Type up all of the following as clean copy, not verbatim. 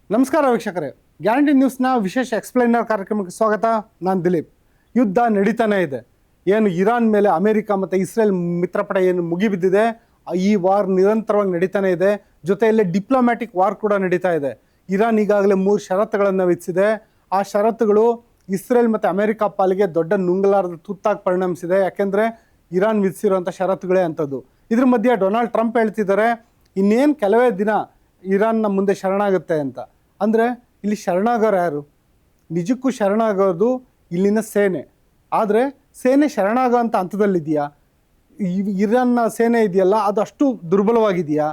ನಮಸ್ಕಾರ ವೀಕ್ಷಕರೇ, ಗ್ಯಾರಂಟಿ ನ್ಯೂಸ್ನ ವಿಶೇಷ ಎಕ್ಸ್ಪ್ಲೈನರ್ ಕಾರ್ಯಕ್ರಮಕ್ಕೆ ಸ್ವಾಗತ. ನಾನು ದಿಲೀಪ್. ಯುದ್ಧ ನಡೀತಾನೆ ಇದೆ. ಏನು ಇರಾನ್ ಮೇಲೆ ಅಮೆರಿಕ ಮತ್ತು ಇಸ್ರೇಲ್ ಮಿತ್ರಪಡೆ ಏನು ಮುಗಿಬಿದ್ದಿದೆ, ಈ ವಾರ್ ನಿರಂತರವಾಗಿ ನಡೀತಾನೆ ಇದೆ. ಜೊತೆಯಲ್ಲೇ ಡಿಪ್ಲೊಮ್ಯಾಟಿಕ್ ವಾರ್ ಕೂಡ ನಡೀತಾ ಇದೆ. ಇರಾನ್ ಈಗಾಗಲೇ 3 ಷರತ್ತುಗಳನ್ನು ವಿಧಿಸಿದೆ. ಆ ಷರತ್ತುಗಳು ಇಸ್ರೇಲ್ ಮತ್ತು ಅಮೆರಿಕ ಪಾಲಿಗೆ ದೊಡ್ಡ ನುಂಗಲಾರದ ತುತ್ತಾಗಿ ಪರಿಣಮಿಸಿದೆ. ಯಾಕೆಂದರೆ ಇರಾನ್ ವಿಧಿಸಿರುವಂಥ ಷರತ್ತುಗಳೇ ಅಂಥದ್ದು. ಇದ್ರ ಮಧ್ಯೆ ಡೊನಾಲ್ಡ್ ಟ್ರಂಪ್ ಹೇಳ್ತಿದ್ದಾರೆ, ಇನ್ನೇನು ಕೆಲವೇ ದಿನ ಇರಾನ್ನ ಮುಂದೆ ಶರಣಾಗುತ್ತೆ ಅಂತ. ಅಂದರೆ ಇಲ್ಲಿ ಶರಣಾಗೋರು ಯಾರು? ನಿಜಕ್ಕೂ ಶರಣಾಗೋದು ಇಲ್ಲಿನ ಸೇನೆ. ಆದರೆ ಸೇನೆ ಶರಣಾಗೋ ಅಂಥ ಹಂತದಲ್ಲಿದೆಯಾ? ಇರಾನ್ನ ಸೇನೆ ಇದೆಯಲ್ಲ, ಅದು ಅಷ್ಟು ದುರ್ಬಲವಾಗಿದೆಯಾ?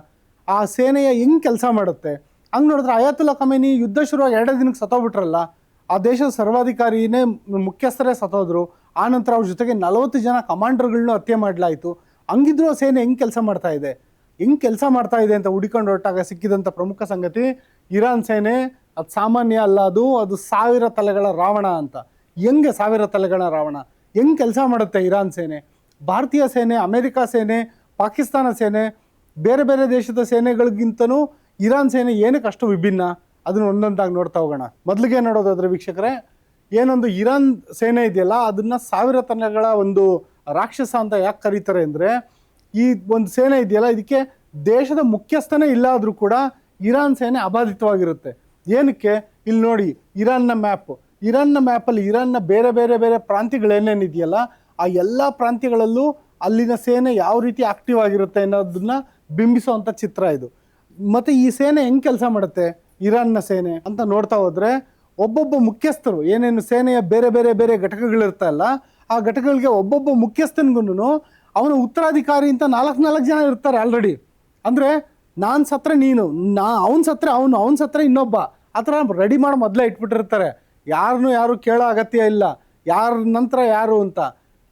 ಆ ಸೇನೆಯ ಹೆಂಗೆ ಕೆಲಸ ಮಾಡುತ್ತೆ? ಹಂಗೆ ನೋಡಿದ್ರೆ ಅಯಾತುಲ್ಲಾ ಖಮೇನಿ ಯುದ್ಧ ಶುರುವಾಗಿ 2 ದಿನಕ್ಕೆ ಸತ್ತೋಗ್ಬಿಟ್ರಲ್ಲ. ಆ ದೇಶದ ಸರ್ವಾಧಿಕಾರಿನೇ ಮುಖ್ಯಸ್ಥರೇ ಸತ್ತೋದ್ರು. ಆನಂತರ ಅವ್ರ ಜೊತೆಗೆ 40 ಜನ ಕಮಾಂಡರ್ಗಳನ್ನೂ ಹತ್ಯೆ ಮಾಡಲಾಯಿತು. ಹಂಗಿದ್ರೂ ಆ ಸೇನೆ ಹೆಂಗೆ ಕೆಲಸ ಮಾಡ್ತಾ ಇದೆ? ಹೆಂಗೆ ಕೆಲಸ ಮಾಡ್ತಾ ಇದೆ ಅಂತ ಹುಡುಕೊಂಡು ಹೊರಟಾಗ ಸಿಕ್ಕಿದಂಥ ಪ್ರಮುಖ ಸಂಗತಿ, ಇರಾನ್ ಸೇನೆ ಅದು ಸಾಮಾನ್ಯ ಅಲ್ಲ, ಅದು 1000 ತಲೆಗಳ ರಾವಣ ಅಂತ. ಹೆಂಗೆ 1000 ತಲೆಗಳ ರಾವಣ? ಹೆಂಗೆ ಕೆಲಸ ಮಾಡುತ್ತೆ ಇರಾನ್ ಸೇನೆ? ಭಾರತೀಯ ಸೇನೆ, ಅಮೆರಿಕ ಸೇನೆ, ಪಾಕಿಸ್ತಾನ ಸೇನೆ, ಬೇರೆ ಬೇರೆ ದೇಶದ ಸೇನೆಗಳಿಗಿಂತನೂ ಇರಾನ್ ಸೇನೆ ಏನಕ್ಕೆ ಅಷ್ಟು ವಿಭಿನ್ನ? ಅದನ್ನು ಒಂದೊಂದಾಗಿ ನೋಡ್ತಾ ಹೋಗೋಣ. ಮೊದಲಿಗೆ ನೋಡೋದಾದ್ರೆ ವೀಕ್ಷಕರೇ, ಏನೊಂದು ಇರಾನ್ ಸೇನೆ ಇದೆಯಲ್ಲ, ಅದನ್ನು 1000 ತಲೆಗಳ ಒಂದು ರಾಕ್ಷಸ ಅಂತ ಯಾಕೆ ಕರೀತಾರೆ ಅಂದರೆ, ಈ ಒಂದು ಸೇನೆ ಇದೆಯಲ್ಲ, ಇದಕ್ಕೆ ದೇಶದ ಮುಖ್ಯಸ್ಥನೇ ಇಲ್ಲ ಆದರೂ ಕೂಡ ಇರಾನ್ ಸೇನೆ ಅಬಾಧಿತವಾಗಿರುತ್ತೆ. ಏನಕ್ಕೆ? ಇಲ್ಲಿ ನೋಡಿ, ಇರಾನ್ನ ಮ್ಯಾಪಲ್ಲಿ ಇರಾನ್ನ ಬೇರೆ ಬೇರೆ ಬೇರೆ ಪ್ರಾಂತ್ಯಗಳೇನೇನಿದೆಯಲ್ಲ, ಆ ಎಲ್ಲ ಪ್ರಾಂತ್ಯಗಳಲ್ಲೂ ಅಲ್ಲಿನ ಸೇನೆ ಯಾವ ರೀತಿ ಆಕ್ಟಿವ್ ಆಗಿರುತ್ತೆ ಅನ್ನೋದನ್ನ ಬಿಂಬಿಸುವಂಥ ಚಿತ್ರ ಇದು. ಮತ್ತು ಈ ಸೇನೆ ಹೆಂಗೆ ಕೆಲಸ ಮಾಡುತ್ತೆ ಇರಾನ್ನ ಸೇನೆ ಅಂತ ನೋಡ್ತಾ ಹೋದರೆ, ಒಬ್ಬೊಬ್ಬ ಮುಖ್ಯಸ್ಥರು ಏನೇನು ಸೇನೆಯ ಬೇರೆ ಬೇರೆ ಬೇರೆ ಘಟಕಗಳಿರ್ತಲ್ಲ, ಆ ಘಟಕಗಳಿಗೆ ಒಬ್ಬೊಬ್ಬ ಮುಖ್ಯಸ್ಥನಿಗೂ ಅವನ ಉತ್ತರಾಧಿಕಾರಿ ಅಂತ 4 ಜನ ಇರ್ತಾರೆ ಆಲ್ರೆಡಿ. ಅಂದರೆ ನಾನು ಸತ್ರೆ ನೀನು, ಅವನು ಸತ್ರೆ ಅವನು ಸತ್ರೆ ಇನ್ನೊಬ್ಬ, ಆ ಥರ ರೆಡಿ ಮಾಡಿ ಮೊದಲೇ ಇಟ್ಬಿಟ್ಟಿರ್ತಾರೆ. ಯಾರು ಕೇಳೋ ಅಗತ್ಯ ಇಲ್ಲ, ಯಾರ ನಂತರ ಯಾರು ಅಂತ.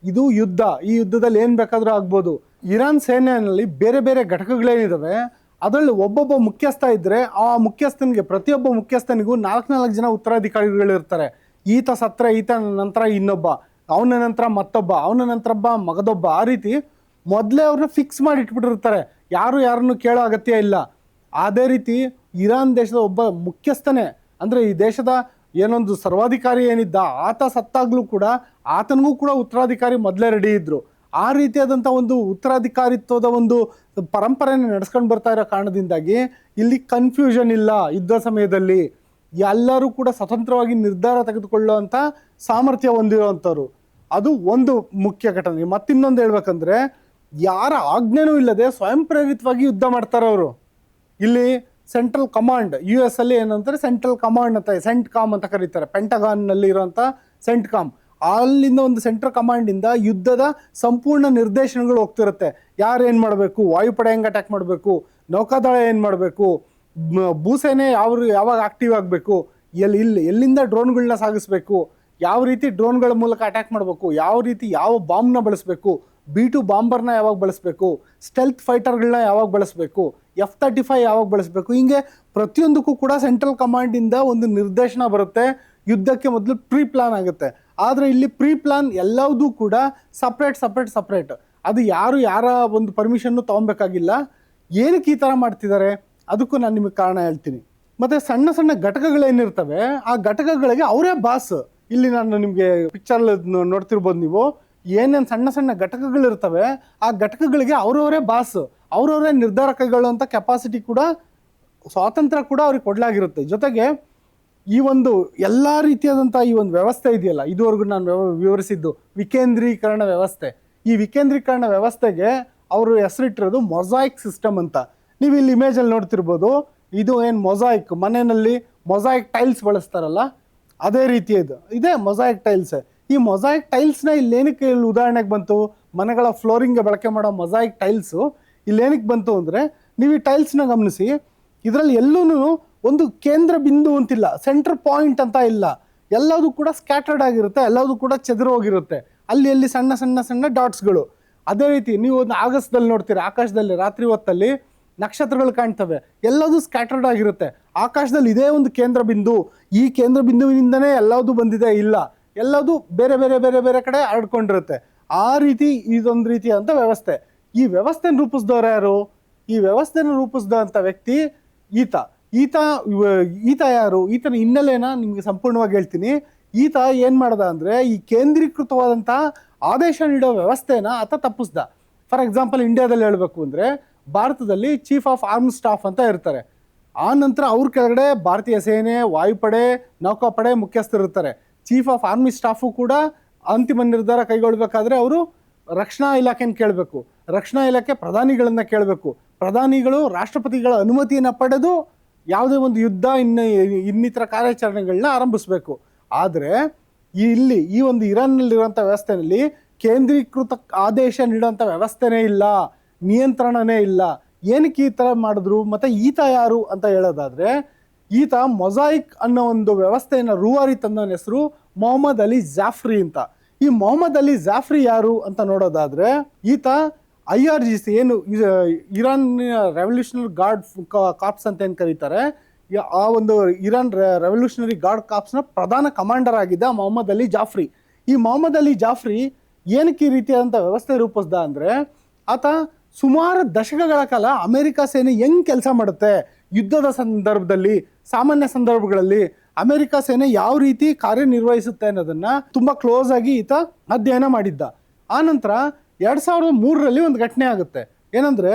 ಇದು ಯುದ್ಧ. ಈ ಯುದ್ಧದಲ್ಲಿ ಏನು ಬೇಕಾದರೂ ಆಗ್ಬೋದು. ಇರಾನ್ ಸೇನೆಯಲ್ಲಿ ಬೇರೆ ಬೇರೆ ಘಟಕಗಳೇನಿದ್ದಾವೆ, ಅದರಲ್ಲಿ ಒಬ್ಬೊಬ್ಬ ಮುಖ್ಯಸ್ಥ ಇದ್ದರೆ ಆ ಮುಖ್ಯಸ್ಥನಿಗೆ, ಪ್ರತಿಯೊಬ್ಬ ಮುಖ್ಯಸ್ಥನಿಗೂ 4 ಜನ ಉತ್ತರಾಧಿಕಾರಿಗಳಿರ್ತಾರೆ. ಈತ ಸತ್ರೆ ಈತ ನಂತರ ಇನ್ನೊಬ್ಬ, ಅವನ ನಂತರ ಮತ್ತೊಬ್ಬ, ಅವನ ನಂತರ ಮಗದೊಬ್ಬ, ಆ ರೀತಿ ಮೊದಲೇ ಅವ್ರನ್ನ ಫಿಕ್ಸ್ ಮಾಡಿ ಇಟ್ಬಿಟ್ಟಿರ್ತಾರೆ. ಯಾರನ್ನು ಕೇಳೋ ಅಗತ್ಯ ಇಲ್ಲ. ಅದೇ ರೀತಿ ಇರಾನ್ ದೇಶದ ಒಬ್ಬ ಮುಖ್ಯಸ್ಥನೇ, ಅಂದರೆ ಈ ದೇಶದ ಏನೊಂದು ಸರ್ವಾಧಿಕಾರಿ ಏನಿದ್ದ ಆತ ಸತ್ತಾಗ್ಲೂ ಕೂಡ ಆತನಿಗೂ ಕೂಡ ಉತ್ತರಾಧಿಕಾರಿ ಮೊದಲೇ ರೆಡಿ ಇದ್ದರು. ಆ ರೀತಿಯಾದಂಥ ಒಂದು ಉತ್ತರಾಧಿಕಾರಿತ್ವದ ಒಂದು ಪರಂಪರೆಯನ್ನು ನಡೆಸ್ಕೊಂಡು ಬರ್ತಾ ಇರೋ ಕಾರಣದಿಂದಾಗಿ ಇಲ್ಲಿ ಕನ್ಫ್ಯೂಷನ್ ಇಲ್ಲ. ಯುದ್ಧ ಸಮಯದಲ್ಲಿ ಎಲ್ಲರೂ ಕೂಡ ಸ್ವತಂತ್ರವಾಗಿ ನಿರ್ಧಾರ ತೆಗೆದುಕೊಳ್ಳುವಂಥ ಸಾಮರ್ಥ್ಯ ಹೊಂದಿರುವಂಥವ್ರು. ಅದು ಒಂದು ಮುಖ್ಯ ಘಟನೆ. ಮತ್ತಿನ್ನೊಂದು ಹೇಳ್ಬೇಕಂದ್ರೆ, ಯಾರ ಆಜ್ಞೆನೂ ಇಲ್ಲದೆ ಸ್ವಯಂ ಪ್ರೇರಿತವಾಗಿ ಯುದ್ಧ ಮಾಡ್ತಾರೆ ಅವರು. ಇಲ್ಲಿ ಸೆಂಟ್ರಲ್ ಕಮಾಂಡ್, US ಅಲ್ಲಿ ಏನಂತಾರೆ ಸೆಂಟ್ರಲ್ ಕಮಾಂಡ್ ಅಂತ, ಸೆಂಟ್ಕಾಮ್ ಅಂತ ಕರೀತಾರೆ. ಪೆಂಟಗಾನ್ನಲ್ಲಿ ಇರುವಂಥ ಸೆಂಟ್ಕಾಮ್, ಅಲ್ಲಿಂದ ಒಂದು ಸೆಂಟ್ರಲ್ ಕಮಾಂಡಿಂದ ಯುದ್ಧದ ಸಂಪೂರ್ಣ ನಿರ್ದೇಶನಗಳು ಹೋಗ್ತಿರುತ್ತೆ. ಯಾರು ಏನು ಮಾಡಬೇಕು, ವಾಯುಪಡೆ ಹೆಂಗೆ ಅಟ್ಯಾಕ್ ಮಾಡಬೇಕು, ನೌಕಾದಳ ಏನು ಮಾಡಬೇಕು, ಭೂಸೇನೆ ಯಾವಾಗ ಆಕ್ಟಿವ್ ಆಗಬೇಕು, ಎಲ್ಲಿಂದ ಡ್ರೋನ್ಗಳನ್ನ ಸಾಗಿಸ್ಬೇಕು, ಯಾವ ರೀತಿ ಡ್ರೋನ್ಗಳ ಮೂಲಕ ಅಟ್ಯಾಕ್ ಮಾಡಬೇಕು, ಯಾವ ರೀತಿ ಯಾವ ಬಾಂಬ್ನ ಬಳಸಬೇಕು, B2 ಬಾಂಬರ್ನ ಯಾವಾಗ ಬಳಸಬೇಕು, ಸ್ಟೆಲ್ತ್ ಫೈಟರ್ಗಳನ್ನ ಯಾವಾಗ ಬಳಸಬೇಕು, F-35 ಯಾವಾಗ ಬಳಸಬೇಕು, ಹಿಂಗೆ ಪ್ರತಿಯೊಂದಕ್ಕೂ ಕೂಡ ಸೆಂಟ್ರಲ್ ಕಮಾಂಡಿಂದ ಒಂದು ನಿರ್ದೇಶನ ಬರುತ್ತೆ. ಯುದ್ಧಕ್ಕೆ ಮೊದಲು ಪ್ರೀ ಪ್ಲಾನ್ ಆಗುತ್ತೆ. ಆದರೆ ಇಲ್ಲಿ ಪ್ರೀ ಪ್ಲಾನ್ ಎಲ್ಲದೂ ಕೂಡ ಸಪ್ರೇಟ್. ಅದು ಯಾರ ಒಂದು ಪರ್ಮಿಷನ್ನು ತೊಗೊಬೇಕಾಗಿಲ್ಲ. ಏನಕ್ಕೆ ಈ ಥರ ಮಾಡ್ತಿದ್ದಾರೆ ಅದಕ್ಕೂ ನಾನು ನಿಮಗೆ ಕಾರಣ ಹೇಳ್ತೀನಿ. ಮತ್ತು ಸಣ್ಣ ಸಣ್ಣ ಘಟಕಗಳೇನಿರ್ತವೆ, ಆ ಘಟಕಗಳಿಗೆ ಅವರೇ ಬಾಸ್. ಇಲ್ಲಿ ನಾನು ನಿಮಗೆ ಪಿಕ್ಚರ್ ನೋಡ್ತಿರ್ಬೋದು ನೀವು, ಏನೇನು ಸಣ್ಣ ಸಣ್ಣ ಘಟಕಗಳಿರ್ತವೆ ಆ ಘಟಕಗಳಿಗೆ ಅವರವರೇ ಬಾಸ್, ಅವರವರೇ ನಿರ್ಧಾರ ಕೈಗೊಳ್ಳುವಂಥ ಕೆಪಾಸಿಟಿ ಕೂಡ, ಸ್ವಾತಂತ್ರ್ಯ ಕೂಡ ಅವ್ರಿಗೆ ಕೊಡಲಾಗಿರುತ್ತೆ. ಜೊತೆಗೆ ಈ ಒಂದು ಎಲ್ಲ ರೀತಿಯಾದಂಥ ಈ ಒಂದು ವ್ಯವಸ್ಥೆ ಇದೆಯಲ್ಲ, ಇದುವರೆಗೂ ನಾನು ವಿವರಿಸಿದ್ದು ವಿಕೇಂದ್ರೀಕರಣ ವ್ಯವಸ್ಥೆ. ಈ ವಿಕೇಂದ್ರೀಕರಣ ವ್ಯವಸ್ಥೆಗೆ ಅವರು ಹೆಸರಿಟ್ಟಿರೋದು ಮೊಸಾಯಿಕ್ ಸಿಸ್ಟಮ್ ಅಂತ. ನೀವು ಇಲ್ಲಿ ಇಮೇಜಲ್ಲಿ ನೋಡ್ತಿರ್ಬೋದು, ಇದು ಏನು ಮೊಸಾಯಿಕ್, ಮನೆಯಲ್ಲಿ ಮೊಸಾಯಿಕ್ ಟೈಲ್ಸ್ ಬಳಸ್ತಾರಲ್ಲ, ಅದೇ ರೀತಿ ಇದೆ ಮೊಸಾಯಿಕ್ ಟೈಲ್ಸ್. ಈ ಮೊಸಾಯಿಕ್ ಟೈಲ್ಸ್ನ ಇಲ್ಲೇನಕ್ಕೆ ಉದಾಹರಣೆಗೆ ಬಂತು, ಮನೆಗಳ ಫ್ಲೋರಿಂಗ್ಗೆ ಬಳಕೆ ಮಾಡೋ ಮೊಸಾಯಿಕ್ ಟೈಲ್ಸು ಇಲ್ಲೇನಕ್ಕೆ ಬಂತು ಅಂದರೆ, ನೀವು ಈ ಟೈಲ್ಸ್ನ ಗಮನಿಸಿ, ಇದರಲ್ಲಿ ಎಲ್ಲೂ ಒಂದು ಕೇಂದ್ರ ಬಿಂದು ಅಂತಿಲ್ಲ, ಸೆಂಟ್ರ್ ಪಾಯಿಂಟ್ ಅಂತ ಇಲ್ಲ. ಎಲ್ಲದೂ ಕೂಡ ಸ್ಕ್ಯಾಟರ್ಡ್ ಆಗಿರುತ್ತೆ, ಎಲ್ಲದೂ ಕೂಡ ಚೆದರು ಹೋಗಿರುತ್ತೆ, ಅಲ್ಲಿ ಸಣ್ಣ ಡಾಟ್ಸ್ಗಳು. ಅದೇ ರೀತಿ ನೀವು ಒಂದು ಆಗಸದಲ್ಲಿ ನೋಡ್ತೀರ, ಆಕಾಶದಲ್ಲಿ ರಾತ್ರಿ ಹೊತ್ತಲ್ಲಿ ನಕ್ಷತ್ರಗಳು ಕಾಣ್ತವೆ, ಎಲ್ಲದೂ ಸ್ಕ್ಯಾಟರ್ಡ್ ಆಗಿರುತ್ತೆ. ಆಕಾಶದಲ್ಲಿ ಇದೇ ಒಂದು ಕೇಂದ್ರ ಬಿಂದು, ಈ ಕೇಂದ್ರ ಬಿಂದುವಿನಿಂದನೇ ಎಲ್ಲದೂ ಬಂದಿದೆ ಇಲ್ಲ, ಎಲ್ಲದೂ ಬೇರೆ ಬೇರೆ ಬೇರೆ ಬೇರೆ ಕಡೆ ಹರಡ್ಕೊಂಡಿರುತ್ತೆ. ಆ ರೀತಿ ಇದೊಂದು ರೀತಿಯಾದಂಥ ವ್ಯವಸ್ಥೆ. ಈ ವ್ಯವಸ್ಥೆನ ರೂಪಿಸಿದವರು ಯಾರು? ಈ ವ್ಯವಸ್ಥೆನ ರೂಪಿಸಿದಂಥ ವ್ಯಕ್ತಿ ಈತ ಈತ ಈತ ಯಾರು, ಈತನ ಹಿನ್ನೆಲೆನ ನಿಮಗೆ ಸಂಪೂರ್ಣವಾಗಿ ಹೇಳ್ತೀನಿ. ಈತ ಏನು ಮಾಡ್ದ ಅಂದರೆ ಈ ಕೇಂದ್ರೀಕೃತವಾದಂಥ ಆದೇಶ ನೀಡೋ ವ್ಯವಸ್ಥೆನ ಆತ ತಪ್ಪಿಸ್ದ. ಫಾರ್ ಎಕ್ಸಾಂಪಲ್ ಇಂಡಿಯಾದಲ್ಲಿ ಹೇಳಬೇಕು ಅಂದರೆ ಭಾರತದಲ್ಲಿ ಚೀಫ್ ಆಫ್ ಆರ್ಮ್ ಸ್ಟಾಫ್ ಅಂತ ಇರ್ತಾರೆ. ಆ ನಂತರ ಅವ್ರ ಕೆಳಗಡೆ ಭಾರತೀಯ ಸೇನೆ, ವಾಯುಪಡೆ, ನೌಕಾಪಡೆ ಮುಖ್ಯಸ್ಥರು ಇರ್ತಾರೆ. ಚೀಫ್ ಆಫ್ ಆರ್ಮಿ ಸ್ಟಾಫು ಕೂಡ ಅಂತಿಮ ನಿರ್ಧಾರ ಕೈಗೊಳ್ಳಬೇಕಾದ್ರೆ ಅವರು ರಕ್ಷಣಾ ಇಲಾಖೆನ ಕೇಳಬೇಕು. ರಕ್ಷಣಾ ಇಲಾಖೆ ಪ್ರಧಾನಿಗಳನ್ನ ಕೇಳಬೇಕು. ಪ್ರಧಾನಿಗಳು ರಾಷ್ಟ್ರಪತಿಗಳ ಅನುಮತಿಯನ್ನು ಪಡೆದು ಯಾವುದೇ ಒಂದು ಯುದ್ಧ ಇನ್ನಿತರ ಕಾರ್ಯಾಚರಣೆಗಳನ್ನ ಆರಂಭಿಸಬೇಕು. ಆದರೆ ಇಲ್ಲಿ ಈ ಒಂದು ಇರಾನ್ನಲ್ಲಿರುವಂಥ ವ್ಯವಸ್ಥೆಯಲ್ಲಿ ಕೇಂದ್ರೀಕೃತ ಆದೇಶ ನೀಡುವಂಥ ವ್ಯವಸ್ಥೆನೇ ಇಲ್ಲ, ನಿಯಂತ್ರಣನೇ ಇಲ್ಲ. ಏನಕ್ಕೆ ಈ ಥರ ಮಾಡಿದ್ರು? ಮತ್ತು ಈತ ಯಾರು ಅಂತ ಹೇಳೋದಾದರೆ, ಈತ ಮೊಸಾಯಿಕ್ ಅನ್ನೋ ಒಂದು ವ್ಯವಸ್ಥೆಯನ್ನು ರೂವಾರಿ ತಂದವನ ಹೆಸರು ಮೊಹಮ್ಮದ್ ಅಲಿ ಜಾಫ್ರಿ ಅಂತ. ಈ ಮೊಹಮ್ಮದ್ ಅಲಿ ಜಾಫ್ರಿ ಯಾರು ಅಂತ ನೋಡೋದಾದರೆ, ಈತ IRGC ಏನು ಇರಾನ್ ರೆವಲ್ಯೂಷನರಿ ಗಾರ್ಡ್ ಕಾರ್ಪ್ಸ್ ಅಂತ ಏನು ಕರೀತಾರೆ, ಆ ಒಂದು ಇರಾನ್ ರೆವಲ್ಯೂಷನರಿ ಗಾರ್ಡ್ ಕಾರ್ಪ್ಸ್ನ ಪ್ರಧಾನ ಕಮಾಂಡರ್ ಆಗಿದ್ದ ಮೊಹಮ್ಮದ್ ಅಲಿ ಜಾಫ್ರಿ. ಈ ಮೊಹಮ್ಮದ್ ಅಲಿ ಜಾಫ್ರಿ ಏನಕ್ಕೆ ಈ ರೀತಿಯಾದಂಥ ವ್ಯವಸ್ಥೆ ರೂಪಿಸ್ದ ಅಂದರೆ, ಆತ ಸುಮಾರು ದಶಕಗಳ ಕಾಲ ಅಮೆರಿಕ ಸೇನೆ ಹೆಂಗೆ ಕೆಲಸ ಮಾಡುತ್ತೆ, ಯುದ್ಧದ ಸಂದರ್ಭದಲ್ಲಿ, ಸಾಮಾನ್ಯ ಸಂದರ್ಭಗಳಲ್ಲಿ ಅಮೆರಿಕ ಸೇನೆ ಯಾವ ರೀತಿ ಕಾರ್ಯನಿರ್ವಹಿಸುತ್ತೆ ಅನ್ನೋದನ್ನು ತುಂಬ ಕ್ಲೋಸ್ ಆಗಿ ಈತ ಅಧ್ಯಯನ ಮಾಡಿದ್ದ. ಆನಂತರ 2003ರಲ್ಲಿ ಒಂದು ಘಟನೆ ಆಗುತ್ತೆ. ಏನಂದರೆ,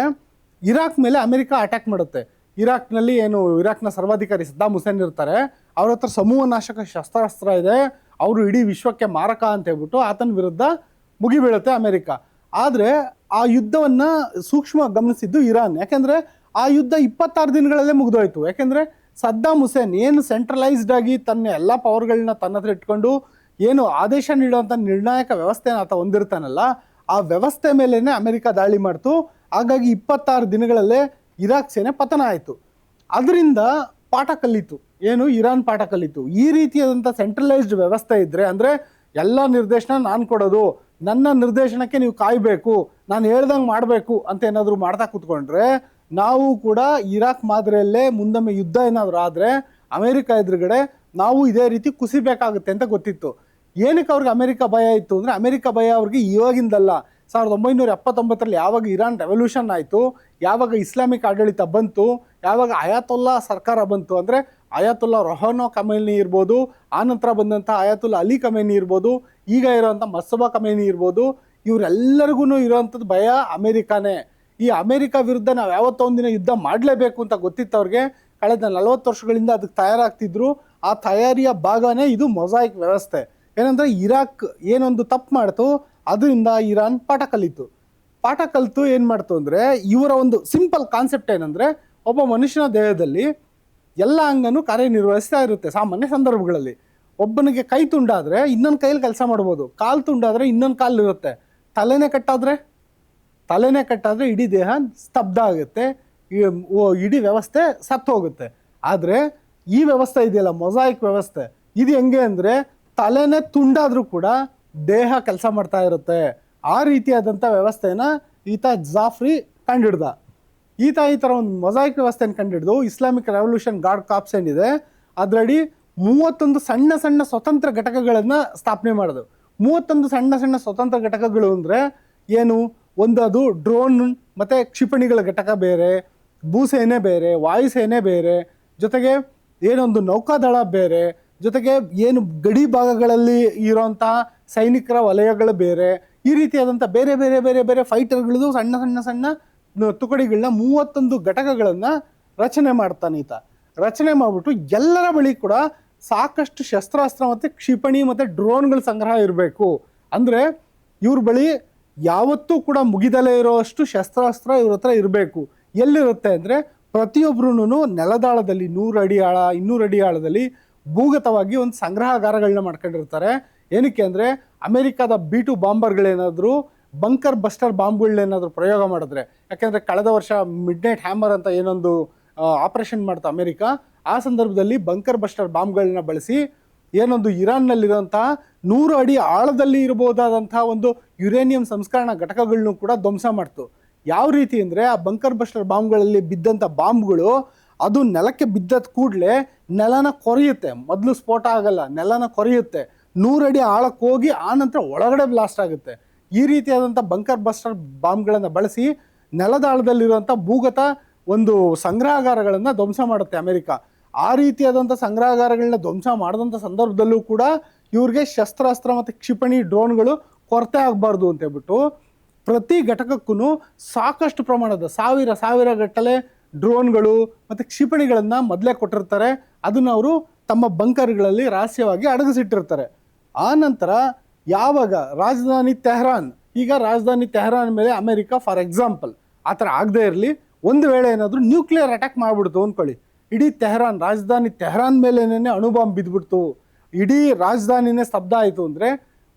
ಇರಾಕ್ ಮೇಲೆ ಅಮೆರಿಕ ಅಟ್ಯಾಕ್ ಮಾಡುತ್ತೆ. ಇರಾಕ್ನಲ್ಲಿ ಇರಾಕ್ನ ಸರ್ವಾಧಿಕಾರಿ ಸದ್ದಾಮ್ ಹುಸೇನ್ ಇರ್ತಾರೆ. ಅವ್ರ ಹತ್ರ ಸಮೂಹ ನಾಶಕ ಶಸ್ತ್ರಾಸ್ತ್ರ ಇದೆ, ಅವರು ಇಡೀ ವಿಶ್ವಕ್ಕೆ ಮಾರಕ ಅಂತ ಹೇಳ್ಬಿಟ್ಟು ಆತನ ವಿರುದ್ಧ ಮುಗಿಬೀಳುತ್ತೆ ಅಮೆರಿಕ. ಆದರೆ ಆ ಯುದ್ಧವನ್ನು ಸೂಕ್ಷ್ಮ ಗಮನಿಸಿದ್ದು ಇರಾನ್. ಯಾಕೆಂದರೆ ಆ ಯುದ್ಧ 26 ದಿನಗಳಲ್ಲೇ ಮುಗಿದೋಯ್ತು. ಯಾಕೆಂದರೆ ಸದ್ದಾಮ್ ಹುಸೇನ್ ಏನು ಸೆಂಟ್ರಲೈಸ್ಡ್ ಆಗಿ ತನ್ನ ಎಲ್ಲ ಪವರ್ಗಳನ್ನ ತನ್ನ ಹತ್ರ ಇಟ್ಕೊಂಡು ಏನು ಆದೇಶ ನೀಡುವಂಥ ನಿರ್ಣಾಯಕ ವ್ಯವಸ್ಥೆನ ಆತ ಹೊಂದಿರ್ತಾನಲ್ಲ, ಆ ವ್ಯವಸ್ಥೆ ಮೇಲೇ ಅಮೆರಿಕ ದಾಳಿ ಮಾಡ್ತು. ಹಾಗಾಗಿ 26 ದಿನಗಳಲ್ಲೇ ಇರಾಕ್ ಸೇನೆ ಪತನ ಆಯಿತು. ಅದರಿಂದ ಪಾಠ ಕಲಿತು, ಇರಾನ್ ಪಾಠ ಕಲಿತು. ಈ ರೀತಿಯಾದಂಥ ಸೆಂಟ್ರಲೈಸ್ಡ್ ವ್ಯವಸ್ಥೆ ಇದ್ದರೆ, ಅಂದರೆ ಎಲ್ಲ ನಿರ್ದೇಶನ ನಾನು ಕೊಡೋದು, ನನ್ನ ನಿರ್ದೇಶನಕ್ಕೆ ನೀವು ಕಾಯಬೇಕು, ನಾನು ಹೇಳ್ದಂಗೆ ಮಾಡಬೇಕು ಅಂತ ಏನಾದರೂ ಮಾಡ್ತಾ ಕೂತ್ಕೊಂಡ್ರೆ, ನಾವು ಕೂಡ ಇರಾಕ್ ಮಾದರಿಯಲ್ಲೇ ಮುಂದೊಮ್ಮೆ ಯುದ್ಧ ಏನಾದರೂ ಆದರೆ ಅಮೆರಿಕ ಎದುರುಗಡೆ ನಾವು ಇದೇ ರೀತಿ ಕುಸಿಬೇಕಾಗುತ್ತೆ ಅಂತ ಗೊತ್ತಿತ್ತು. ಏನಕ್ಕೆ ಅವ್ರಿಗೆ ಅಮೆರಿಕ ಭಯ ಇತ್ತು ಅಂದರೆ, ಅಮೆರಿಕ ಭಯ ಅವ್ರಿಗೆ ಇವಾಗಿಂದಲ್ಲ. 1979ರಲ್ಲಿ ಯಾವಾಗ ಇರಾನ್ ರೆವಲ್ಯೂಷನ್ ಆಯಿತು, ಯಾವಾಗ ಇಸ್ಲಾಮಿಕ್ ಆಡಳಿತ ಬಂತು, ಯಾವಾಗ ಅಯಾತುಲ್ಲಾ ಸರ್ಕಾರ ಬಂತು, ಅಂದರೆ ಅಯಾತುಲ್ಲಾ ರೊಹಾನೋ ಖಮೇನಿ ಇರ್ಬೋದು, ಆನಂತರ ಬಂದಂಥ ಅಯಾತುಲ್ಲಾ ಅಲಿ ಖಮೇನಿ ಇರ್ಬೋದು, ಈಗ ಇರೋವಂಥ ಮಸಬಾ ಖಮೇನಿ ಇರ್ಬೋದು, ಇವರೆಲ್ಲರಿಗೂ ಇರೋವಂಥದ್ದು ಭಯ ಅಮೆರಿಕಾನೇ. ಈ ಅಮೆರಿಕ ವಿರುದ್ಧ ನಾವು ಯಾವತ್ತೋ ಒಂದಿನ ಯುದ್ಧ ಮಾಡಲೇಬೇಕು ಅಂತ ಗೊತ್ತಿತ್ತು ಅವ್ರಿಗೆ. ಕಳೆದ 40 ವರ್ಷಗಳಿಂದ ಅದಕ್ಕೆ ತಯಾರಾಗ್ತಿದ್ರು. ಆ ತಯಾರಿಯ ಭಾಗನೇ ಇದು ಮೊಸಾಯಿಕ್ ವ್ಯವಸ್ಥೆ. ಏನಂದರೆ, ಇರಾಕ್ ಏನೊಂದು ತಪ್ಪು ಮಾಡ್ತು, ಅದರಿಂದ ಇರಾನ್ ಪಾಠ ಕಲಿತು ಏನು ಮಾಡ್ತು ಅಂದರೆ, ಇವರ ಒಂದು ಸಿಂಪಲ್ ಕಾನ್ಸೆಪ್ಟ್ ಏನಂದರೆ, ಒಬ್ಬ ಮನುಷ್ಯನ ದೇಹದಲ್ಲಿ ಎಲ್ಲ ಅಂಗನೂ ಕಾರ್ಯನಿರ್ವಹಿಸ್ತಾ ಇರುತ್ತೆ. ಸಾಮಾನ್ಯ ಸಂದರ್ಭಗಳಲ್ಲಿ ಒಬ್ಬನಿಗೆ ಕೈ ತುಂಡಾದರೆ ಇನ್ನೊಂದು ಕೈಯಲ್ಲಿ ಕೆಲಸ ಮಾಡ್ಬೋದು, ಕಾಲು ತುಂಡಾದರೆ ಇನ್ನೊಂದು ಕಾಲು ಇರುತ್ತೆ, ತಲೆನೇ ಕಟ್ಟಾದರೆ ಇಡೀ ದೇಹ ಸ್ತಬ್ಧ ಆಗುತ್ತೆ, ಇಡೀ ವ್ಯವಸ್ಥೆ ಸತ್ತು ಹೋಗುತ್ತೆ. ಆದರೆ ಈ ವ್ಯವಸ್ಥೆ ಇದೆಯಲ್ಲ, ಮೊಸಾಯಿಕ್ ವ್ಯವಸ್ಥೆ, ಇದು ಹೆಂಗೆ ಅಂದರೆ, ತಲೆನೇ ತುಂಡಾದರೂ ಕೂಡ ದೇಹ ಕೆಲಸ ಮಾಡ್ತಾ ಇರುತ್ತೆ. ಆ ರೀತಿಯಾದಂಥ ವ್ಯವಸ್ಥೆನ ಈತ ಜಾಫ್ರಿ ಕಂಡಿಡ್ದ. ಈತ ಈ ಥರ ಒಂದು ಮೊಸಾಯಿಕ್ ವ್ಯವಸ್ಥೆನ ಕಂಡಿಡ್ದು ಇಸ್ಲಾಮಿಕ್ ರೆವಲ್ಯೂಷನ್ ಗಾರ್ಡ್ ಕಾರ್ಪ್ಸ್ ಏನಿದೆ ಅದರಡಿ 31 ಸಣ್ಣ ಸ್ವತಂತ್ರ ಘಟಕಗಳನ್ನು ಸ್ಥಾಪನೆ ಮಾಡೋದು. 31 ಸಣ್ಣ ಸ್ವತಂತ್ರ ಘಟಕಗಳು ಅಂದರೆ ಏನು? ಅದು ಡ್ರೋನ್ ಮತ್ತು ಕ್ಷಿಪಣಿಗಳ ಘಟಕ ಬೇರೆ, ಭೂಸೇನೆ ಬೇರೆ, ವಾಯುಸೇನೆ ಬೇರೆ, ಜೊತೆಗೆ ಏನೊಂದು ನೌಕಾದಳ ಬೇರೆ, ಜೊತೆಗೆ ಏನು ಗಡಿ ಭಾಗಗಳಲ್ಲಿ ಇರೋಂಥ ಸೈನಿಕರ ವಲಯಗಳು ಬೇರೆ, ಈ ರೀತಿಯಾದಂಥ ಬೇರೆ ಬೇರೆ ಬೇರೆ ಬೇರೆ ಫೈಟರ್ಗಳದ್ದು ಸಣ್ಣ ತುಕಡಿಗಳನ್ನ 31 ಘಟಕಗಳನ್ನು ರಚನೆ ಮಾಡ್ತಾನೆ ಈತ. ರಚನೆ ಮಾಡಿಬಿಟ್ಟು ಎಲ್ಲರ ಬಳಿ ಕೂಡ ಸಾಕಷ್ಟು ಶಸ್ತ್ರಾಸ್ತ್ರ ಮತ್ತು ಕ್ಷಿಪಣಿ ಮತ್ತು ಡ್ರೋನ್ಗಳ ಸಂಗ್ರಹ ಇರಬೇಕು. ಅಂದರೆ ಇವ್ರ ಬಳಿ ಯಾವತ್ತೂ ಕೂಡ ಮುಗಿದಲೇ ಇರೋಷ್ಟು ಶಸ್ತ್ರಾಸ್ತ್ರ ಇವ್ರ ಹತ್ರ ಇರಬೇಕು. ಎಲ್ಲಿರುತ್ತೆ ಅಂದರೆ, ಪ್ರತಿಯೊಬ್ಬರೂ ನೆಲದಾಳದಲ್ಲಿ 100 ಅಡಿ ಆಳ 200 ಅಡಿ ಆಳದಲ್ಲಿ ಭೂಗತವಾಗಿ ಒಂದು ಸಂಗ್ರಹಗಾರಗಳನ್ನ ಮಾಡ್ಕೊಂಡಿರ್ತಾರೆ. ಏನಕ್ಕೆ ಅಂದರೆ, ಅಮೆರಿಕದ B2 ಬಾಂಬರ್ಗಳೇನಾದರೂ ಬಂಕರ್ ಬಸ್ಟರ್ ಬಾಂಬ್ಗಳನ್ನೇನಾದರೂ ಪ್ರಯೋಗ ಮಾಡಿದ್ರೆ, ಯಾಕೆಂದರೆ ಕಳೆದ ವರ್ಷ ಮಿಡ್ನೈಟ್ ಹ್ಯಾಮರ್ ಅಂತ ಏನೊಂದು ಆಪರೇಷನ್ ಮಾಡ್ತಾ ಅಮೆರಿಕ, ಆ ಸಂದರ್ಭದಲ್ಲಿ ಬಂಕರ್ ಬಸ್ಟರ್ ಬಾಂಬ್ಗಳನ್ನ ಬಳಸಿ ಏನೊಂದು ಇರಾನ್ನಲ್ಲಿರೋಂಥ 100 ಅಡಿ ಆಳದಲ್ಲಿ ಇರಬಹುದಾದಂಥ ಒಂದು ಯುರೇನಿಯಂ ಸಂಸ್ಕರಣಾ ಘಟಕಗಳನ್ನು ಕೂಡ ಧ್ವಂಸ ಮಾಡ್ತು. ಯಾವ ರೀತಿ ಅಂದರೆ, ಆ ಬಂಕರ್ ಬಸ್ಟರ್ ಬಾಂಬ್ಗಳಲ್ಲಿ ಬಿದ್ದಂಥ ಬಾಂಬ್ಗಳು ಅದು ನೆಲಕ್ಕೆ ಬಿದ್ದದ ಕೂಡಲೇ ನೆಲನ ಕೊರೆಯುತ್ತೆ. ಮೊದಲು ಸ್ಫೋಟ ಆಗಲ್ಲ, ನೆಲನ ಕೊರೆಯುತ್ತೆ. 100 ಅಡಿ ಆಳಕ್ಕೆ ಹೋಗಿ ಆನಂತರ ಒಳಗಡೆ ಬ್ಲಾಸ್ಟ್ ಆಗುತ್ತೆ. ಈ ರೀತಿಯಾದಂಥ ಬಂಕರ್ ಬಸ್ಟರ್ ಬಾಂಬ್ಗಳನ್ನು ಬಳಸಿ ನೆಲದಾಳದಲ್ಲಿರುವಂಥ ಭೂಗತ ಒಂದು ಸಂಗ್ರಹಾಗಾರಗಳನ್ನು ಧ್ವಂಸ ಮಾಡುತ್ತೆ ಅಮೆರಿಕ. ಆ ರೀತಿಯಾದಂಥ ಸಂಗ್ರಹಾಗಾರಗಳನ್ನ ಧ್ವಂಸ ಮಾಡಿದಂಥ ಸಂದರ್ಭದಲ್ಲೂ ಕೂಡ ಇವ್ರಿಗೆ ಶಸ್ತ್ರಾಸ್ತ್ರ ಮತ್ತು ಕ್ಷಿಪಣಿ ಡ್ರೋನ್ಗಳು ಕೊರತೆ ಆಗಬಾರ್ದು ಅಂತ ಹೇಳ್ಬಿಟ್ಟು ಪ್ರತಿ ಘಟಕಕ್ಕೂ ಸಾಕಷ್ಟು ಪ್ರಮಾಣದ ಸಾವಿರ ಗಟ್ಟಲೆ ಡ್ರೋನ್ಗಳು ಮತ್ತು ಕ್ಷಿಪಣಿಗಳನ್ನು ಮೊದಲೇ ಕೊಟ್ಟಿರ್ತಾರೆ. ಅದನ್ನು ಅವರು ತಮ್ಮ ಬಂಕರ್ಗಳಲ್ಲಿ ರಹಸ್ಯವಾಗಿ ಅಡಗಿಸಿಟ್ಟಿರ್ತಾರೆ. ಆ ನಂತರ ಯಾವಾಗ ರಾಜಧಾನಿ ತೆಹರಾನ್ ಮೇಲೆ ಅಮೆರಿಕ ಫಾರ್ ಎಕ್ಸಾಂಪಲ್ ಆ ಥರ ಆಗದೆ ಇರಲಿ, ಒಂದು ವೇಳೆ ಏನಾದರೂ ನ್ಯೂಕ್ಲಿಯರ್ ಅಟ್ಯಾಕ್ ಮಾಡಿಬಿಡ್ತು ಅಂದ್ಕೊಳ್ಳಿ, ಇಡೀ ರಾಜಧಾನಿ ತೆಹರಾನ್ ಮೇಲೇನೆ ಅಣುಬಾಂಬ್ ಬಿದ್ದುಬಿಡ್ತು, ಇಡೀ ರಾಜಧಾನಿನೇ ಸ್ತಬ್ಧ ಆಯಿತು ಅಂದರೆ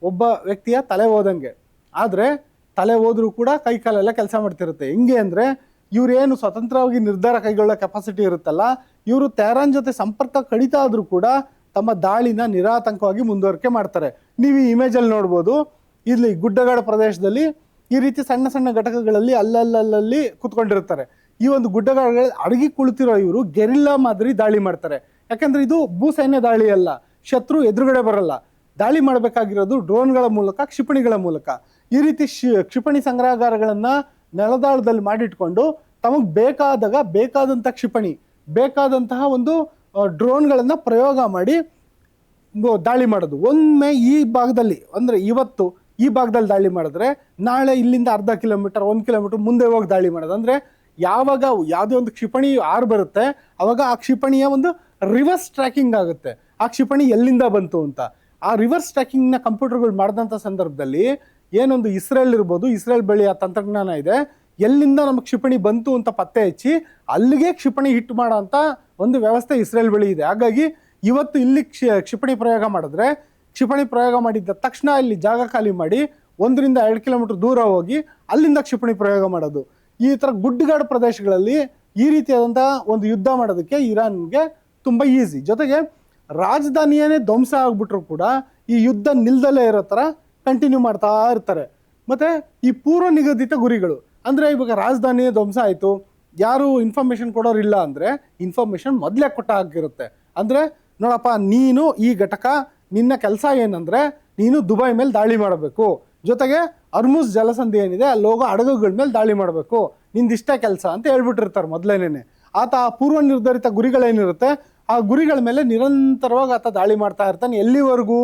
ಒಬ್ಬ ವ್ಯಕ್ತಿಯ ತಲೆ ಹೋದಂಗೆ. ಆದರೆ ತಲೆ ಹೋದ್ರೂ ಕೂಡ ಕೈ ಕಾಲೆಲ್ಲ ಕೆಲಸ ಮಾಡ್ತಿರುತ್ತೆ. ಹೆಂಗೆ ಅಂದರೆ ಇವರೇನು ಸ್ವತಂತ್ರವಾಗಿ ನಿರ್ಧಾರ ಕೈಗೊಳ್ಳೋ ಕೆಪಾಸಿಟಿ ಇರುತ್ತಲ್ಲ, ಇವರು ತೆಹರಾನ್ ಜೊತೆ ಸಂಪರ್ಕ ಕಡಿತಾ ಆದರೂ ಕೂಡ ತಮ್ಮ ದಾಳಿನ ನಿರಾತಂಕವಾಗಿ ಮುಂದುವರಿಕೆ ಮಾಡ್ತಾರೆ. ನೀವು ಈ ಇಮೇಜಲ್ಲಿ ನೋಡ್ಬೋದು, ಇಲ್ಲಿ ಗುಡ್ಡಗಾಡು ಪ್ರದೇಶದಲ್ಲಿ ಈ ರೀತಿ ಸಣ್ಣ ಸಣ್ಣ ಘಟಕಗಳಲ್ಲಿ ಅಲ್ಲಲ್ಲಿ ಕೂತ್ಕೊಂಡಿರ್ತಾರೆ. ಈ ಒಂದು ಗುಡ್ಡಗಾಡುಗಳಲ್ಲಿ ಅಡಗಿ ಕುಳಿತಿರೋ ಇವರು ಗೆರಿಲ್ಲಾ ಮಾದರಿ ದಾಳಿ ಮಾಡ್ತಾರೆ. ಯಾಕಂದರೆ ಇದು ಭೂಸೈನ್ಯ ದಾಳಿ ಅಲ್ಲ, ಶತ್ರು ಎದುರುಗಡೆ ಬರಲ್ಲ. ದಾಳಿ ಮಾಡಬೇಕಾಗಿರೋದು ಡ್ರೋನ್ಗಳ ಮೂಲಕ, ಕ್ಷಿಪಣಿಗಳ ಮೂಲಕ. ಈ ರೀತಿ ಕ್ಷಿಪಣಿ ಸಂಗ್ರಹಾಗಾರಗಳನ್ನು ನೆಲದಾಳದಲ್ಲಿ ಮಾಡಿಟ್ಕೊಂಡು ತಮಗೆ ಬೇಕಾದಂಥ ಕ್ಷಿಪಣಿ, ಬೇಕಾದಂತಹ ಒಂದು ಡ್ರೋನ್ಗಳನ್ನು ಪ್ರಯೋಗ ಮಾಡಿ ದಾಳಿ ಮಾಡೋದು. ಒಮ್ಮೆ ಈ ಭಾಗದಲ್ಲಿ ಅಂದರೆ ಇವತ್ತು ಈ ಭಾಗದಲ್ಲಿ ದಾಳಿ ಮಾಡಿದ್ರೆ ನಾಳೆ ಇಲ್ಲಿಂದ ಅರ್ಧ ಕಿಲೋಮೀಟರ್ 1 ಕಿಲೋಮೀಟರ್ ಮುಂದೆ ಹೋಗಿ ದಾಳಿ ಮಾಡೋದು. ಅಂದರೆ ಯಾವಾಗ ಯಾವುದೇ ಒಂದು ಕ್ಷಿಪಣಿ ಬರುತ್ತೆ ಅವಾಗ ಆ ಕ್ಷಿಪಣಿಯ ಒಂದು ರಿವರ್ಸ್ ಟ್ರ್ಯಾಕಿಂಗ್ ಆಗುತ್ತೆ, ಆ ಕ್ಷಿಪಣಿ ಎಲ್ಲಿಂದ ಬಂತು ಅಂತ. ಆ ರಿವರ್ಸ್ ಟ್ರ್ಯಾಕಿಂಗ್ನ ಕಂಪ್ಯೂಟರ್ಗಳು ಮಾಡಿದಂಥ ಸಂದರ್ಭದಲ್ಲಿ ಏನೊಂದು ಇಸ್ರೇಲ್ ಬಳಿ ಆ ತಂತ್ರಜ್ಞಾನ ಇದೆ, ಎಲ್ಲಿಂದ ನಮ್ಮ ಕ್ಷಿಪಣಿ ಬಂತು ಅಂತ ಪತ್ತೆ ಹಚ್ಚಿ ಅಲ್ಲಿಗೆ ಕ್ಷಿಪಣಿ ಹಿಟ್ ಮಾಡೋ ಅಂಥ ಒಂದು ವ್ಯವಸ್ಥೆ ಇಸ್ರೇಲ್ ಬಳಿ ಇದೆ. ಹಾಗಾಗಿ ಇವತ್ತು ಇಲ್ಲಿ ಕ್ಷಿಪಣಿ ಪ್ರಯೋಗ ಮಾಡಿದ್ರೆ, ಕ್ಷಿಪಣಿ ಪ್ರಯೋಗ ಮಾಡಿದ್ದ ತಕ್ಷಣ ಇಲ್ಲಿ ಜಾಗ ಖಾಲಿ ಮಾಡಿ 1 ರಿಂದ 2 ಕಿಲೋಮೀಟರ್ ದೂರ ಹೋಗಿ ಅಲ್ಲಿಂದ ಕ್ಷಿಪಣಿ ಪ್ರಯೋಗ ಮಾಡೋದು. ಈ ಥರ ಗುಡ್ಡಗಾಡು ಪ್ರದೇಶಗಳಲ್ಲಿ ಈ ರೀತಿಯಾದಂಥ ಒಂದು ಯುದ್ಧ ಮಾಡೋದಕ್ಕೆ ಇರಾನ್ಗೆ ತುಂಬ ಈಸಿ. ಜೊತೆಗೆ ರಾಜಧಾನಿಯೇ ಧ್ವಂಸ ಆಗ್ಬಿಟ್ರು ಕೂಡ ಈ ಯುದ್ಧ ನಿಲ್ದಲೇ ಇರೋ ಥರ ಕಂಟಿನ್ಯೂ ಮಾಡ್ತಾ ಇರ್ತಾರೆ. ಮತ್ತು ಈ ಪೂರ್ವ ನಿಗದಿತ ಗುರಿಗಳು ಅಂದರೆ ಇವಾಗ ರಾಜಧಾನಿಯೇ ಧ್ವಂಸ ಆಯಿತು, ಯಾರು ಇನ್ಫಾರ್ಮೇಷನ್ ಕೊಡೋರು ಇಲ್ಲ ಅಂದರೆ ಇನ್ಫಾರ್ಮೇಷನ್ ಮೊದಲೇ ಕೊಟ್ಟ ಆಗಿರುತ್ತೆ. ಅಂದರೆ ನೋಡಪ್ಪ, ನೀನು ಈ ಘಟಕ ನಿನ್ನ ಕೆಲಸ ಏನಂದರೆ ನೀನು ದುಬೈ ಮೇಲೆ ದಾಳಿ ಮಾಡಬೇಕು, ಜೊತೆಗೆ ಅರ್ಮುಸ್ ಜಲಸಂಧಿ ಏನಿದೆ ಅಲ್ಲಿ ಹೋಗೋ ಹಡಗುಗಳ ಮೇಲೆ ದಾಳಿ ಮಾಡಬೇಕು, ನಿಂದಿಷ್ಟೇ ಕೆಲಸ ಅಂತ ಹೇಳ್ಬಿಟ್ಟಿರ್ತಾರೆ ಮೊದಲೇನೆ. ಆತ ಆ ಪೂರ್ವ ನಿರ್ಧರಿತ ಗುರಿಗಳೇನಿರುತ್ತೆ ಆ ಗುರಿಗಳ ಮೇಲೆ ನಿರಂತರವಾಗಿ ಆತ ದಾಳಿ ಮಾಡ್ತಾ ಇರ್ತಾನೆ. ಎಲ್ಲಿವರೆಗೂ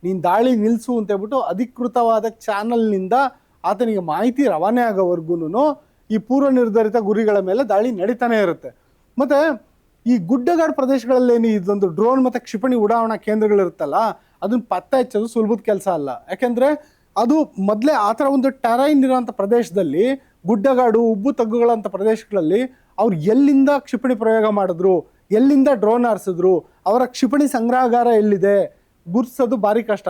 ನೀನು ದಾಳಿ ನಿಲ್ಲಿಸು ಅಂತ ಹೇಳ್ಬಿಟ್ಟು ಅಧಿಕೃತವಾದ ಚಾನಲ್ನಿಂದ ಆತನಿಗೆ ಮಾಹಿತಿ ರವಾನೆ ಆಗೋವರೆಗೂ ಈ ಪೂರ್ವ ನಿರ್ಧರಿತ ಗುರಿಗಳ ಮೇಲೆ ದಾಳಿ ನಡೀತಾನೆ ಇರುತ್ತೆ. ಮತ್ತು ಈ ಗುಡ್ಡಗಾಡು ಪ್ರದೇಶಗಳಲ್ಲೇನು ಇದೊಂದು ಡ್ರೋನ್ ಮತ್ತು ಕ್ಷಿಪಣಿ ಉಡಾವಣಾ ಕೇಂದ್ರಗಳಿರುತ್ತಲ್ಲ, ಅದನ್ನು ಪತ್ತೆ ಹಚ್ಚೋದು ಸುಲಭದ ಕೆಲಸ ಅಲ್ಲ. ಯಾಕೆಂದರೆ ಅದು ಮೊದಲೇ ಆ ಥರ ಒಂದು ಟೆರೈನ್ ಇರೋಂಥ ಪ್ರದೇಶದಲ್ಲಿ, ಗುಡ್ಡಗಾಡು ಉಬ್ಬು ತಗ್ಗುಗಳಂಥ ಪ್ರದೇಶಗಳಲ್ಲಿ ಅವ್ರು ಎಲ್ಲಿಂದ ಕ್ಷಿಪಣಿ ಪ್ರಯೋಗ ಮಾಡಿದ್ರು, ಎಲ್ಲಿಂದ ಡ್ರೋನ್ ಹಾರಿಸಿದ್ರು, ಅವರ ಕ್ಷಿಪಣಿ ಸಂಗ್ರಹಾಗಾರ ಎಲ್ಲಿದೆ ಗುರ್ತಿಸೋದು ಭಾರಿ ಕಷ್ಟ.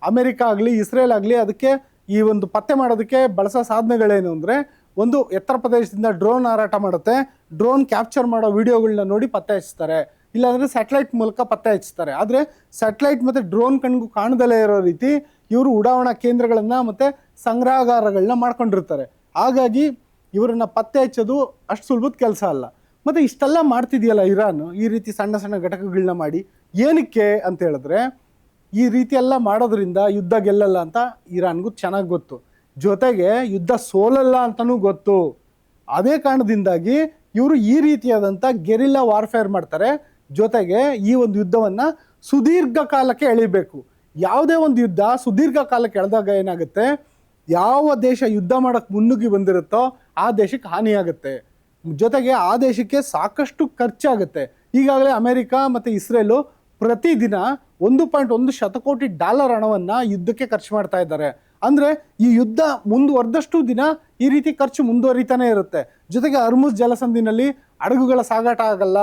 ಅಮೆರಿಕ ಆಗಲಿ ಇಸ್ರೇಲ್ ಆಗಲಿ ಅದಕ್ಕೆ ಈ ಒಂದು ಪತ್ತೆ ಮಾಡೋದಕ್ಕೆ ಬಳಸೋ ಸಾಧನೆಗಳೇನು ಅಂದರೆ, ಒಂದು ಎತ್ತರ ಪ್ರದೇಶದಿಂದ ಡ್ರೋನ್ ಹಾರಾಟ ಮಾಡುತ್ತೆ, ಡ್ರೋನ್ ಕ್ಯಾಪ್ಚರ್ ಮಾಡೋ ವಿಡಿಯೋಗಳನ್ನ ನೋಡಿ ಪತ್ತೆ ಹಚ್ತಾರೆ, ಇಲ್ಲಾಂದರೆ ಸ್ಯಾಟಲೈಟ್ ಮೂಲಕ ಪತ್ತೆ ಹಚ್ತಾರೆ. ಆದರೆ ಸ್ಯಾಟಲೈಟ್ ಮತ್ತು ಡ್ರೋನ್ ಕಣ್ಗೂ ಕಾಣದಲ್ಲೇ ಇರೋ ರೀತಿ ಇವರು ಉಡಾವಣಾ ಕೇಂದ್ರಗಳನ್ನು ಮತ್ತು ಸಂಗ್ರಹಾಗಾರಗಳನ್ನ ಮಾಡ್ಕೊಂಡಿರ್ತಾರೆ. ಹಾಗಾಗಿ ಇವರನ್ನು ಪತ್ತೆ ಹಚ್ಚೋದು ಅಷ್ಟು ಸುಲಭದ ಕೆಲಸ ಅಲ್ಲ. ಮತ್ತು ಇಷ್ಟೆಲ್ಲ ಮಾಡ್ತಿದೆಯಲ್ಲ ಇರಾನ್, ಈ ರೀತಿ ಸಣ್ಣ ಸಣ್ಣ ಘಟಕಗಳನ್ನ ಮಾಡಿ ಏನಕ್ಕೆ ಅಂತ ಹೇಳಿದ್ರೆ, ಈ ರೀತಿ ಎಲ್ಲ ಮಾಡೋದ್ರಿಂದ ಯುದ್ಧ ಗೆಲ್ಲಲ್ಲ ಅಂತ ಇರಾನ್ಗೂ ಚೆನ್ನಾಗಿ ಗೊತ್ತು, ಜೊತೆಗೆ ಯುದ್ಧ ಸೋಲಲ್ಲ ಅಂತಲೂ ಗೊತ್ತು. ಅದೇ ಕಾರಣದಿಂದಾಗಿ ಇವರು ಈ ರೀತಿಯಾದಂಥ ಗೆರಿಲ್ಲಾ ವಾರ್ಫೇರ್ ಮಾಡ್ತಾರೆ. ಜೊತೆಗೆ ಈ ಒಂದು ಯುದ್ಧವನ್ನು ಸುದೀರ್ಘ ಕಾಲಕ್ಕೆ ಎಳಿಬೇಕು. ಯಾವುದೇ ಒಂದು ಯುದ್ಧ ಸುದೀರ್ಘ ಕಾಲಕ್ಕೆ ಎಳೆದಾಗ ಏನಾಗುತ್ತೆ, ಯಾವ ದೇಶ ಯುದ್ಧ ಮಾಡೋಕ್ಕೆ ಮುನ್ನುಗ್ಗಿ ಬಂದಿರುತ್ತೋ ಆ ದೇಶಕ್ಕೆ ಹಾನಿಯಾಗುತ್ತೆ, ಜೊತೆಗೆ ಆ ದೇಶಕ್ಕೆ ಸಾಕಷ್ಟು ಖರ್ಚಾಗುತ್ತೆ. ಈಗಾಗಲೇ ಅಮೆರಿಕ ಮತ್ತು ಇಸ್ರೇಲು ಪ್ರತಿದಿನ $1.1 ಶತಕೋಟಿ ಹಣವನ್ನು ಯುದ್ಧಕ್ಕೆ ಖರ್ಚು ಮಾಡ್ತಾ ಇದ್ದಾರೆ. ಅಂದರೆ ಈ ಯುದ್ಧ ಮುಂದುವರೆದಷ್ಟು ದಿನ ಈ ರೀತಿ ಖರ್ಚು ಮುಂದುವರಿತಾನೆ ಇರುತ್ತೆ. ಜೊತೆಗೆ ಅರ್ಮುಸ್ ಜಲಸಂಧಿನಲ್ಲಿ ಹಡಗುಗಳ ಸಾಗಾಟ ಆಗಲ್ಲ,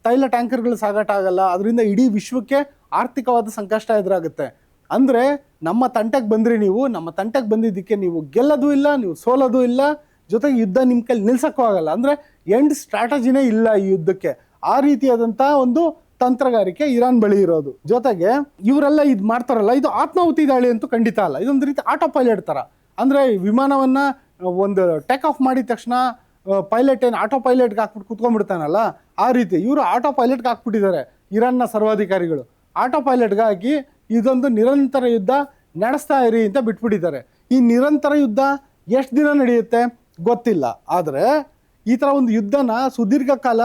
ತೈಲ ಟ್ಯಾಂಕರ್ಗಳ ಸಾಗಾಟ ಆಗಲ್ಲ, ಅದರಿಂದ ಇಡೀ ವಿಶ್ವಕ್ಕೆ ಆರ್ಥಿಕವಾದ ಸಂಕಷ್ಟ ಎದುರಾಗುತ್ತೆ. ಅಂದರೆ ನಮ್ಮ ತಂಟೆಗೆ ಬಂದ್ರಿ ನೀವು, ನಮ್ಮ ತಂಟೆಗೆ ಬಂದಿದ್ದಕ್ಕೆ ನೀವು ಗೆಲ್ಲೋದು ಇಲ್ಲ, ನೀವು ಸೋಲೋದು ಇಲ್ಲ, ಜೊತೆಗೆ ಯುದ್ಧ ನಿಮ್ಮ ಕೈಲಿ ನಿಲ್ಸೋಕ್ಕೂ ಆಗಲ್ಲ. ಅಂದರೆ ಎಂಡ್ ಸ್ಟ್ರಾಟಜಿನೇ ಇಲ್ಲ ಈ ಯುದ್ಧಕ್ಕೆ. ಆ ರೀತಿಯಾದಂಥ ಒಂದು ತಂತ್ರಗಾರಿಕೆ ಇರಾನ್ ಬಳಿ ಇರೋದು. ಜೊತೆಗೆ ಇವರೆಲ್ಲ ಇದು ಮಾಡ್ತಾರಲ್ಲ, ಇದು ಆತ್ಮಾಹುತಿ ದಾಳಿ ಅಂತೂ ಖಂಡಿತ ಅಲ್ಲ, ಇದೊಂದು ರೀತಿ ಆಟೋ ಪೈಲಟ್ ಥರ. ಅಂದರೆ ವಿಮಾನವನ್ನು ಒಂದು ಟೇಕ್ ಆಫ್ ಮಾಡಿದ ತಕ್ಷಣ ಪೈಲಟ್ ಏನು ಆಟೋ ಪೈಲಟ್ಗೆ ಹಾಕ್ಬಿಟ್ಟು ಕುತ್ಕೊಂಡ್ಬಿಡ್ತಾನಲ್ಲ, ಆ ರೀತಿ ಇವರು ಆಟೋ ಪೈಲಟ್ಗೆ ಹಾಕ್ಬಿಟ್ಟಿದ್ದಾರೆ ಇರಾನ್ನ ಸರ್ವಾಧಿಕಾರಿಗಳು. ಆಟೋ ಪೈಲಟ್ಗೆ ಹಾಕಿ ಇದೊಂದು ನಿರಂತರ ಯುದ್ಧ ನಡೆಸ್ತಾ ಇರಿ ಅಂತ ಬಿಟ್ಬಿಟ್ಟಿದ್ದಾರೆ. ಈ ನಿರಂತರ ಯುದ್ಧ ಎಷ್ಟು ದಿನ ನಡೆಯುತ್ತೆ ಗೊತ್ತಿಲ್ಲ, ಆದರೆ ಈ ಥರ ಒಂದು ಯುದ್ಧನ ಸುದೀರ್ಘ ಕಾಲ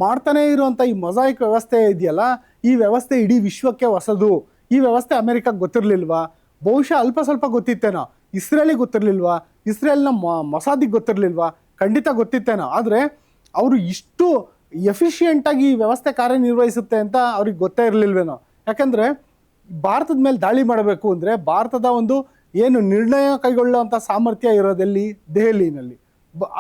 ಮಾಡ್ತಾನೇ ಇರುವಂಥ ಈ ಮೊಸಾಯಿಕ್ ವ್ಯವಸ್ಥೆ ಇದೆಯಲ್ಲ, ಈ ವ್ಯವಸ್ಥೆ ಇಡೀ ವಿಶ್ವಕ್ಕೆ ಹೊಸದು. ಈ ವ್ಯವಸ್ಥೆ ಅಮೆರಿಕಕ್ಕೆ ಗೊತ್ತಿರಲಿಲ್ವಾ? ಬಹುಶಃ ಅಲ್ಪ ಸ್ವಲ್ಪ ಗೊತ್ತಿತ್ತೇನೋ. ಇಸ್ರೇಲಿಗೆ ಗೊತ್ತಿರಲಿಲ್ವಾ? ಇಸ್ರೇಲ್ನ ಮೊಸಾದಿಗೆ ಗೊತ್ತಿರಲಿಲ್ವಾ? ಖಂಡಿತ ಗೊತ್ತಿತ್ತೇನೋ. ಆದರೆ ಅವರು ಇಷ್ಟು ಎಫಿಷಿಯೆಂಟಾಗಿ ಈ ವ್ಯವಸ್ಥೆ ಕಾರ್ಯನಿರ್ವಹಿಸುತ್ತೆ ಅಂತ ಅವ್ರಿಗೆ ಗೊತ್ತೇ ಇರಲಿಲ್ವೇನೋ. ಯಾಕಂದರೆ ಭಾರತದ ಮೇಲೆ ದಾಳಿ ಮಾಡಬೇಕು ಅಂದರೆ ಭಾರತದ ಒಂದು ಏನು ನಿರ್ಣಯ ಕೈಗೊಳ್ಳುವಂಥ ಸಾಮರ್ಥ್ಯ ಇರೋದಲ್ಲಿ ದೆಹಲಿನಲ್ಲಿ,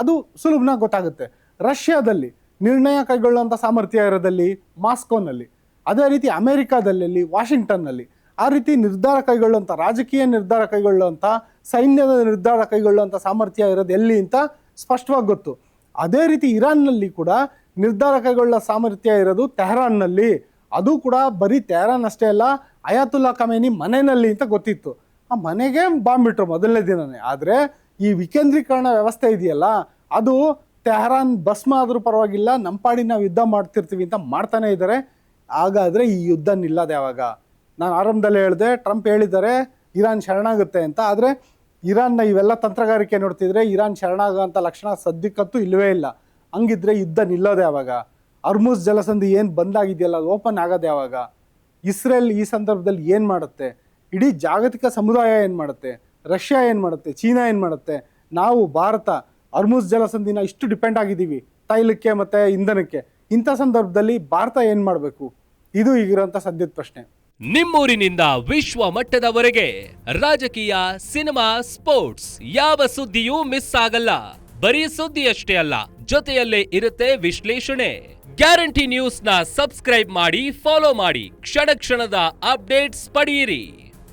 ಅದು ಸುಲಭನಾಗಿ ಗೊತ್ತಾಗುತ್ತೆ. ರಷ್ಯಾದಲ್ಲಿ ನಿರ್ಣಯ ಕೈಗೊಳ್ಳುವಂಥ ಸಾಮರ್ಥ್ಯ ಇರೋದಲ್ಲಿ ಮಾಸ್ಕೋನಲ್ಲಿ, ಅದೇ ರೀತಿ ಅಮೆರಿಕಾದಲ್ಲಿ ವಾಷಿಂಗ್ಟನ್ನಲ್ಲಿ ಆ ರೀತಿ ನಿರ್ಧಾರ ಕೈಗೊಳ್ಳುವಂಥ, ರಾಜಕೀಯ ನಿರ್ಧಾರ ಕೈಗೊಳ್ಳುವಂಥ, ಸೈನ್ಯದ ನಿರ್ಧಾರ ಕೈಗೊಳ್ಳುವಂಥ ಸಾಮರ್ಥ್ಯ ಇರೋದು ಎಲ್ಲಿ ಅಂತ ಸ್ಪಷ್ಟವಾಗಿ ಗೊತ್ತು. ಅದೇ ರೀತಿ ಇರಾನ್ನಲ್ಲಿ ಕೂಡ ನಿರ್ಧಾರ ಕೈಗೊಳ್ಳೋ ಸಾಮರ್ಥ್ಯ ಇರೋದು ತೆಹರಾನ್ನಲ್ಲಿ. ಅದು ಕೂಡ ಬರೀ ತೆಹರಾನ್ ಅಷ್ಟೇ ಅಲ್ಲ, ಅಯಾತುಲ್ಲಾ ಖಮೇನಿ ಮನೆಯಲ್ಲಿ ಅಂತ ಗೊತ್ತಿತ್ತು. ಆ ಮನೆಗೆ ಬಾಂಬ್ ಬಿಟ್ರು ಮೊದಲನೇ ದಿನನೇ. ಆದರೆ ಈ ವಿಕೇಂದ್ರೀಕರಣ ವ್ಯವಸ್ಥೆ ಇದೆಯಲ್ಲ, ಅದು ತೆಹರಾನ್ ಭಸ್ಮ ಆದರೂ ಪರವಾಗಿಲ್ಲ, ನಮ್ಮ ಪಾಡಿ ನಾವು ಯುದ್ಧ ಮಾಡ್ತಿರ್ತೀವಿ ಅಂತ ಮಾಡ್ತಾನೆ ಇದ್ದಾರೆ. ಹಾಗಾದರೆ ಈ ಯುದ್ಧ ನಿಲ್ಲದೆ ಯಾವಾಗ? ನಾನು ಆರಂಭದಲ್ಲೇ ಹೇಳಿದೆ, ಟ್ರಂಪ್ ಹೇಳಿದ್ದಾರೆ ಇರಾನ್ ಶರಣಾಗುತ್ತೆ ಅಂತ. ಆದರೆ ಇರಾನ್ನ ಇವೆಲ್ಲ ತಂತ್ರಗಾರಿಕೆ ನೋಡ್ತಿದ್ರೆ ಇರಾನ್ ಶರಣಾಗೋಂಥ ಲಕ್ಷಣ ಸದ್ಯಕ್ಕಂತೂ ಇಲ್ಲವೇ ಇಲ್ಲ. ಹಂಗಿದ್ರೆ ಯುದ್ಧ ನಿಲ್ಲೋದು ಯಾವಾಗ? ಅರ್ಮುಜ್ ಜಲಸಂಧಿ ಏನು ಬಂದಾಗಿದೆಯಲ್ಲ, ಅದು ಓಪನ್ ಆಗೋದು ಯಾವಾಗ? ಇಸ್ರೇಲ್ ಈ ಸಂದರ್ಭದಲ್ಲಿ ಏನು ಮಾಡುತ್ತೆ? ಇಡೀ ಜಾಗತಿಕ ಸಮುದಾಯ ಏನು ಮಾಡುತ್ತೆ? ರಷ್ಯಾ ಏನು ಮಾಡುತ್ತೆ? ಚೀನಾ ಏನು ಮಾಡುತ್ತೆ? ನಾವು ಭಾರತ ಅರ್ಮುಜ್ ಜಲಸಂಧಿನ ಇಷ್ಟು ಡಿಪೆಂಡ್ ಆಗಿದ್ದೀವಿ ತೈಲಕ್ಕೆ ಮತ್ತು ಇಂಧನಕ್ಕೆ. ಇಂಥ ಸಂದರ್ಭದಲ್ಲಿ ಭಾರತ ಏನು ಮಾಡಬೇಕು? ಇದು ಈಗಿರೋಂಥ ಸದ್ಯದ ಪ್ರಶ್ನೆ. ನಿಮ್ಮೂರಿನಿಂದ ವಿಶ್ವ ಮಟ್ಟದವರೆಗೆ ರಾಜಕೀಯ, ಸಿನಿಮಾ, ಸ್ಪೋರ್ಟ್ಸ್ ಯಾವ ಸುದ್ದಿಯೂ ಮಿಸ್ ಆಗಲ್ಲ. ಬರೀ ಸುದ್ದಿಯಷ್ಟೇ ಅಲ್ಲ, ಜೊತೆಯಲ್ಲೇ ಇರುತ್ತೆ ವಿಶ್ಲೇಷಣೆ. ಗ್ಯಾರಂಟಿ ನ್ಯೂಸ್ ನ ಸಬ್ಸ್ಕ್ರೈಬ್ ಮಾಡಿ, ಫಾಲೋ ಮಾಡಿ, ಕ್ಷಣ ಕ್ಷಣದ ಅಪ್ಡೇಟ್ಸ್ ಪಡೆಯಿರಿ.